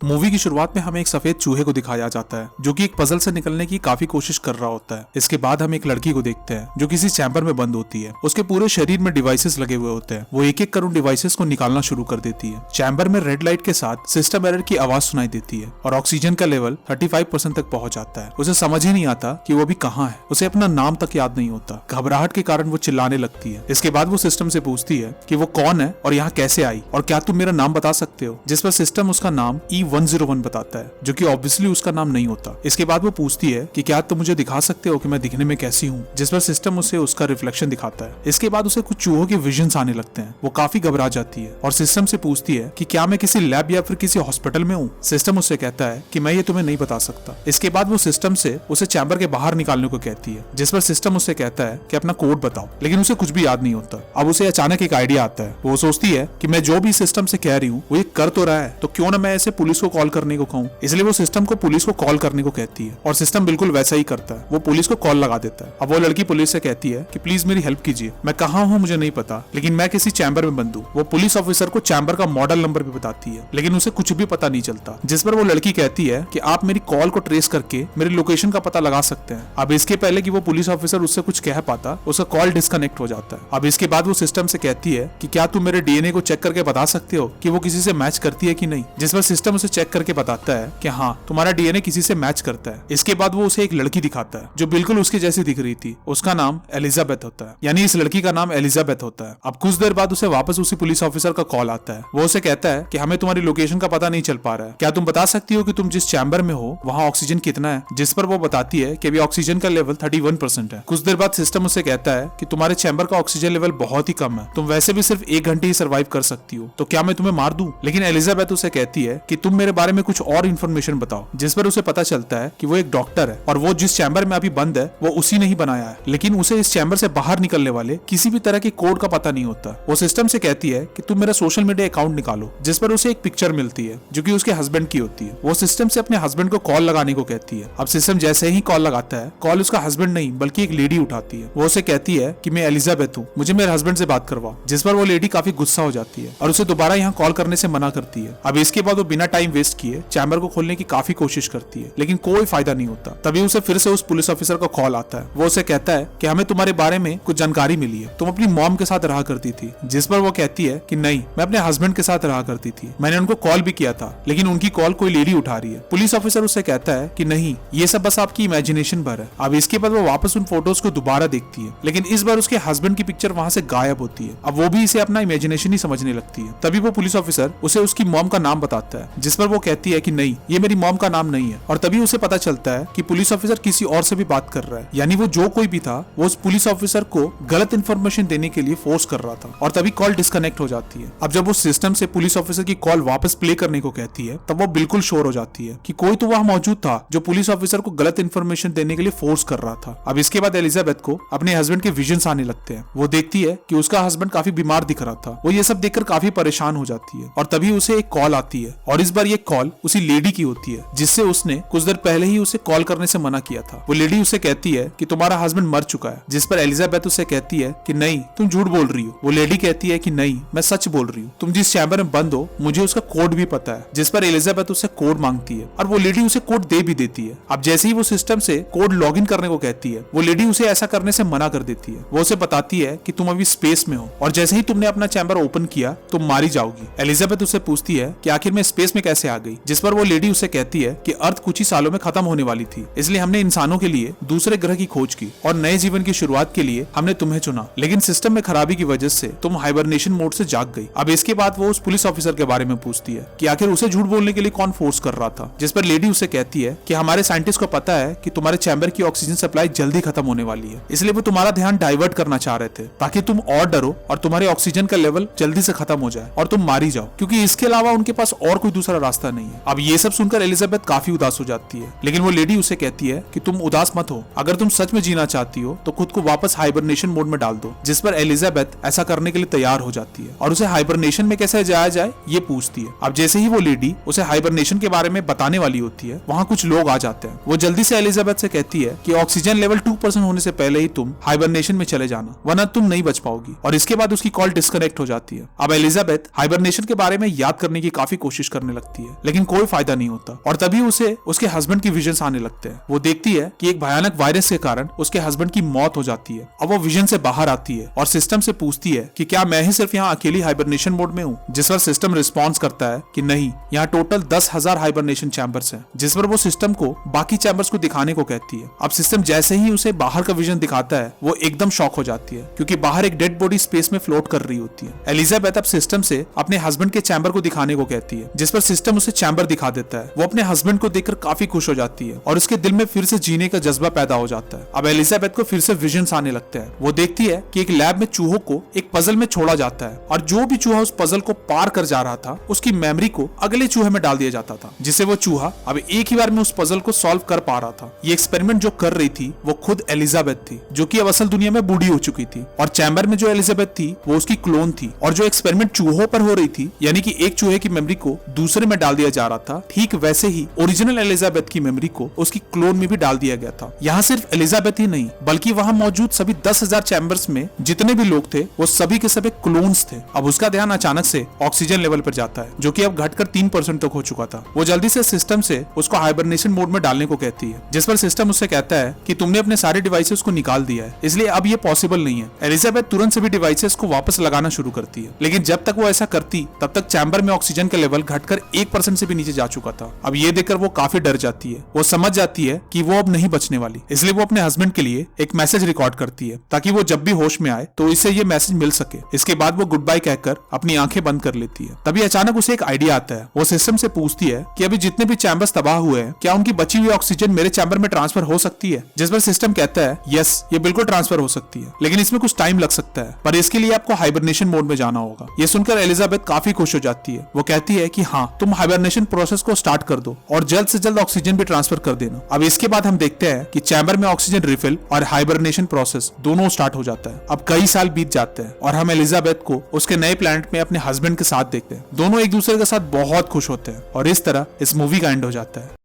Movie की शुरुआत में हमें एक सफेद चूहे को दिखाया जाता है जो कि एक पजल से निकलने की काफी कोशिश कर रहा होता है। इसके बाद हम एक लड़की को देखते हैं जो किसी चैम्बर में बंद होती है। उसके पूरे शरीर में डिवाइसेस लगे हुए होते हैं। वो एक एक कर उन डिवाइसेस को निकालना शुरू कर देती है। चैम्बर में रेड लाइट के साथ सिस्टम एरर की आवाज सुनाई देती है और ऑक्सीजन का लेवल 35% तक पहुंच जाता है। उसे समझ ही नहीं आता कि वो अभी कहाँ है। उसे अपना नाम तक याद नहीं होता। घबराहट के कारण वो चिल्लाने लगती है। इसके बाद वो सिस्टम से पूछती है कि वो कौन है और यहाँ कैसे आई और क्या तुम मेरा नाम बता सकते हो, जिस पर सिस्टम उसका नाम E101 बताता है जो कि ऑब्वियसली उसका नाम नहीं होता। इसके बाद वो पूछती है कि क्या तुम मुझे दिखा सकते हो कि मैं दिखने में कैसी हूँ, जिस पर सिस्टम उसे उसका रिफ्लेक्शन दिखाता है। इसके बाद उसे कुछ चूहों के विजन्स आने लगते हैं। वो काफी घबरा जाती है और सिस्टम से पूछती है कि क्या मैं किसी लैब या फिर किसी हॉस्पिटल में हूँ। सिस्टम उससे कहता है कि मैं ये तुम्हें नहीं बता सकता। इसके बाद वो सिस्टम से उसे चैम्बर के बाहर निकालने को कहती है, जिस पर सिस्टम उससे कहता है कि अपना कोड बताओ, लेकिन उसे कुछ भी याद नहीं होता। अब उसे अचानक एक आइडिया आता है। वो सोचती है कि मैं जो भी सिस्टम से कह रही हूँ वो ये कर तो रहा है, तो क्यों ना मैं ऐसे पुलिस को कॉल करने को कहूँ। इसलिए वो सिस्टम को पुलिस को कॉल करने को कहती है और सिस्टम बिल्कुल वैसा ही करता है। वो पुलिस को कॉल लगा देता है। अब वो लड़की पुलिस से कहती है कि प्लीज मेरी हेल्प कीजिए, मैं कहाँ हूँ मुझे नहीं पता, लेकिन मैं किसी चैम्बर में बंद हूँ। वो पुलिस ऑफिसर को चैम्बर का मॉडल नंबर भी बताती है, लेकिन उसे कुछ भी पता नहीं चलता। जिस पर वो लड़की कहती है कि आप मेरी कॉल को ट्रेस करके मेरी लोकेशन का पता लगा सकते हैं। अब इसके पहले कि वो पुलिस ऑफिसर उससे कुछ कह पाता, उसका कॉल डिस्कनेक्ट हो जाता है। अब इसके बाद वो सिस्टम से कहती है कि क्या तुम मेरे डीएनए को चेक करके बता सकते हो कि वो किसी से मैच करती है कि नहीं, जिस पर सिस्टम उसे चेक करके बताता है कि हाँ, तुम्हारा डीएनए किसी से मैच करता है। इसके बाद वो उसे एक लड़की दिखाता है जो बिल्कुल उसके जैसी दिख रही थी। उसका नाम एलिजाबेथ होता है, यानी इस लड़की का नाम एलिजाबेथ होता है। अब कुछ देर बाद उसे वापस उसी पुलिस ऑफिसर का कॉल आता है। वो उसे कहता है कि हमें तुम्हारी लोकेशन का पता नहीं चल पा रहा है, क्या तुम बता सकती हो कि तुम जिस चैम्बर में हो वहाँ ऑक्सीजन कितना है, जिस पर वो बताती है कि अभी ऑक्सीजन का लेवल 31% है। कुछ देर बाद सिस्टम उसे कहता है कि तुम्हारे चैम्बर का ऑक्सीजन लेवल बहुत ही कम है, तुम वैसे भी सिर्फ 1 घंटे ही सर्वाइव कर सकती हो, तो क्या मैं तुम्हें मार दूं। लेकिन एलिजाबेथ उसे कहती है कि तुम मेरे बारे में कुछ और इन्फॉर्मेशन बताओ, जिस पर उसे पता चलता है कि वो एक डॉक्टर है और वो जिस चैम्बर में अभी बंद है वो उसी ने ही बनाया है, लेकिन उसे इस चैम्बर से बाहर निकलने वाले किसी भी तरह के कोड का पता नहीं होता। वो सिस्टम से कहती है कि तुम मेरा सोशल मीडिया अकाउंट निकालो, जिस पर उसे एक पिक्चर मिलती है जो कि उसके हस्बैंड की होती है। वो सिस्टम से अपने हस्बैंड को कॉल लगाने को कहती है। अब सिस्टम जैसे ही कॉल लगाता है, कॉल उसका हस्बैंड नहीं बल्कि एक लेडी उठाती है। वो उसे कहती है कि मैं एलिजाबेथ हूँ, मुझे मेरे हस्बैंड से बात करवाओ, जिस पर वो लेडी काफी गुस्सा हो जाती है और उसे दोबारा यहाँ कॉल करने से मना करती है। अब इसके बाद वो बिना टाइम वेस्ट किए चैम्बर को खोलने की काफी कोशिश करती है, लेकिन कोई फायदा नहीं होता। तभी उसे फिर से उस पुलिस ऑफिसर का कॉल आता है। वो उसे कहता है कि हमें तुम्हारे बारे में कुछ जानकारी मिली है, तुम अपनी मॉम के साथ रहा करती थी, जिस पर वो कहती है कि नहीं, मैं अपने हस्बैंड के साथ रहा करती थी, मैंने उनको कॉल भी किया था, लेकिन उनकी कॉल कोई लेडी उठा रही है। पुलिस ऑफिसर उससे कहता है कि नहीं, ये सब बस आपकी इमेजिनेशन भर है। अब इसके बाद वो वापस उन फोटोज को दोबारा देखती है, लेकिन इस बार उसके हस्बैंड की पिक्चर वहां से गायब होती है। अब वो भी इसे अपना इमेजिनेशन ही समझने लगती है। तभी वो पुलिस ऑफिसर उसे उसकी मॉम का नाम बताता है, जिस पर वो कहती है कि नहीं, ये मेरी मॉम का नाम नहीं है। और तभी उसे पता चलता है कि पुलिस ऑफिसर किसी और से भी बात कर रहा है, यानी वो जो कोई भी था वो उस पुलिस ऑफिसर को गलत इन्फॉर्मेशन देने के लिए फोर्स कर रहा था। और तभी कॉल डिस्कनेक्ट हो जाती है। अब जब वो सिस्टम से पुलिस ऑफिसर की कॉल वापस प्ले करने को कहती है, तब वो बिल्कुल श्योर हो जाती है कि कोई तो वहां मौजूद था जो पुलिस ऑफिसर को गलत इन्फॉर्मेशन देने के लिए फोर्स कर रहा था। अब इसके बाद एलिजाबेथ को अपने हस्बैंड के विजन्स आने लगते हैं। वो देखती है कि उसका हस्बैंड काफी बीमार दिख रहा था। वो ये सब देखकर काफी परेशान हो जाती है और तभी उसे एक कॉल आती है और इस बार ये कॉल उसी लेडी की होती है जिससे उसने कुछ देर पहले ही उसे कॉल करने से मना किया था। वो लेडी उसे कहती है कि तुम्हारा हस्बैंड मर चुका है, जिस पर एलिजाबेथ उसे कहती है कि नहीं, तुम झूठ बोल रही हो। वो लेडी कहती है कि नहीं, मैं सच बोल रही हूँ, तुम जिस चैम्बर में बंद हो मुझे उसका कोड भी पता है, जिस पर एलिजाबेथ उसे कोड मांगती है और वो लेडी उसे कोड दे भी देती है। अब जैसे ही वो सिस्टम से कोड लॉगिन करने को कहती है, वो लेडी उसे ऐसा करने से मना कर देती है। वो उसे बताती है कि तुम अभी स्पेस में हो और जैसे ही तुमने अपना चैम्बर ओपन किया तुम मारी जाओगी। एलिजाबेथ उसे पूछती है कि आखिर मैं स्पेस में कैसे आ गई, जिस पर वो लेडी उसे कहती है कि अर्थ कुछ ही सालों में खत्म होने वाली थी, इसलिए हमने इंसानों के लिए दूसरे ग्रह की खोज की और नए जीवन की शुरुआत के लिए हमने तुम्हें चुना, लेकिन सिस्टम में खराबी की वजह से तुम हाइबरनेशन मोड से जाग गई। अब इसके बाद वो उस पुलिस ऑफिसर के बारे में पूछती है कि आखिर उसे झूठ बोलने के लिए कौन फोर्स कर रहा था, जिस पर लेडी उसे कहती है कि हमारे साइंटिस्ट को पता है कि तुम्हारे चैम्बर की ऑक्सीजन सप्लाई जल्दी खत्म होने वाली है, इसलिए वो तुम्हारा ध्यान डाइवर्ट करना चाह रहे थे ताकि तुम और डरो और तुम्हारे ऑक्सीजन का लेवल जल्दी से खत्म हो जाए और तुम मारी जाओ, क्योंकि इसके अलावा उनके पास और कोई दूसरा रास्ता नहीं है। अब ये सब सुनकर एलिजाबेथ काफी उदास हो जाती है, लेकिन वो लेडी उसे कहती है कि तुम उदास मत हो, अगर तुम सच में जीना चाहती हो तो खुद को वापस हाइबरनेशन मोड में डाल दो, जिस पर एलिजाबेथ ऐसा करने के लिए तैयार हो जाती है और उसे हाइबरनेशन में कैसे जाया जाए ये पूछती है। अब जैसे ही वो लेडी उसे हाइबरनेशन के बारे में बताने वाली होती है, वहाँ कुछ लोग आ जाते हैं। वो जल्दी से एलिजाबेथ से कहती है कि ऑक्सीजन लेवल 2% होने से पहले ही तुम हाइबरनेशन में चले जाना, वरना तुम नहीं बच पाओगी। और इसके बाद उसकी कॉल डिस्कनेक्ट हो जाती है। अब एलिजाबेथ हाइबरनेशन के बारे में याद करने की काफी कोशिश करने लगती लगती है, लेकिन कोई फायदा नहीं होता। और तभी उसे उसके हस्बैंड की विजन्स आने लगते हैं। वो देखती है कि एक भयानक वायरस के कारण उसके हस्बैंड की मौत हो जाती है। अब वो विजन से बाहर आती है और सिस्टम से पूछती है कि क्या मैं ही सिर्फ यहाँ अकेली हाइबरनेशन मोड में हूँ, जिस पर सिस्टम रिस्पॉन्स करता है कि नहीं, यहाँ टोटल 10,000 हाइबरनेशन चैम्बर्स हैं, जिस पर वो सिस्टम को बाकी चैम्बर्स को दिखाने को कहती है। अब सिस्टम जैसे ही उसे बाहर का विजन दिखाता है, वो एकदम शॉक हो जाती है, क्योंकि बाहर एक डेड बॉडी स्पेस में फ्लोट कर रही होती है। एलिजाबेथ अब सिस्टम से अपने हस्बैंड के चैम्बर को दिखाने को कहती है, जिस पर सिस्टम उसे चैम्बर दिखा देता है। वो अपने हस्बैंड को देखकर काफी खुश हो जाती है और उसके दिल में फिर से जीने का जज्बा पैदा हो जाता है। अब एलिजाबेथ को फिर से विजन्स आने लगते हैं। वो देखती है कि एक लैब में चूहों को एक पजल में छोड़ा जाता है और जो भी चूहा उस पजल को पार कर जा रहा था, उसकी मेमोरी को अगले चूहे में डाल दिया जाता था, जिससे वो चूहा अब एक ही बार में उस पजल को सॉल्व कर पा रहा था। ये एक्सपेरिमेंट जो कर रही थी वो खुद एलिजाबेथ थी, जो कि अब असल दुनिया में बूढ़ी हो चुकी थी। और चैम्बर में जो एलिजाबेथ थी वो उसकी क्लोन थी। और जो एक्सपेरिमेंट चूहों पर हो रही थी, यानी कि एक चूहे की मेमोरी को दूसरे में डाल दिया जा रहा था, ठीक वैसे ही ओरिजिनल एलिजाबेथ की मेमोरी को उसकी क्लोन में भी डाल दिया गया था। यहाँ सिर्फ एलिजाबेथ ही नहीं, बल्कि वहाँ मौजूद सभी 10,000 चैम्बर्स में जितने भी लोग थे, वो सभी के सभी क्लोन्स थे। अब उसका ध्यान अचानक से ऑक्सीजन लेवल पर जाता है, जो कि अब घटकर 3% तक हो चुका था। वो जल्दी से सिस्टम से उसको हाइबरनेशन मोड में डालने को कहती है, जिस पर सिस्टम उससे कहता है कि तुमने अपने सारे डिवाइसेस को निकाल दिया है, इसलिए अब ये पॉसिबल नहीं है। एलिजाबेथ तुरंत सभी डिवाइसेस को वापस लगाना शुरू करती है, लेकिन जब तक वो ऐसा करती, तब तक चैम्बर में ऑक्सीजन का लेवल घटकर 1% से भी नीचे जा चुका था। अब ये देखकर वो काफी डर जाती है। वो समझ जाती है कि वो अब नहीं बचने वाली, इसलिए वो अपने हस्बैंड के लिए एक मैसेज रिकॉर्ड करती है, ताकि वो जब भी होश में आए तो इसे ये मैसेज मिल सके। इसके बाद वो गुड बाय कहकर अपनी आंखें बंद कर लेती है। तभी अचानक उसे एक आइडिया आता है। वो सिस्टम से पूछती है कि अभी जितने भी चैम्बर्स तबाह हुए हैं, क्या उनकी बची हुई ऑक्सीजन मेरे चैम्बर में ट्रांसफर हो सकती है? जिस पर सिस्टम कहता है यस, ये बिल्कुल ट्रांसफर हो सकती है, लेकिन इसमें कुछ टाइम लग सकता है, पर इसके लिए आपको हाइबरनेशन मोड में जाना होगा। ये सुनकर एलिजाबेथ काफी खुश हो जाती है। वो कहती है कि हाँ, तुम हाइबरनेशन प्रोसेस को स्टार्ट कर दो और जल्द से जल्द ऑक्सीजन भी ट्रांसफर कर देना। अब इसके बाद हम देखते हैं कि चैम्बर में ऑक्सीजन रिफिल और हाइबरनेशन प्रोसेस दोनों स्टार्ट हो जाता है। अब कई साल बीत जाते हैं और हम एलिजाबेथ को उसके नए प्लैनेट में अपने हस्बैंड के साथ देखते हैं। दोनों एक दूसरे के साथ बहुत खुश होते हैं और इस तरह इस मूवी का एंड हो जाता है।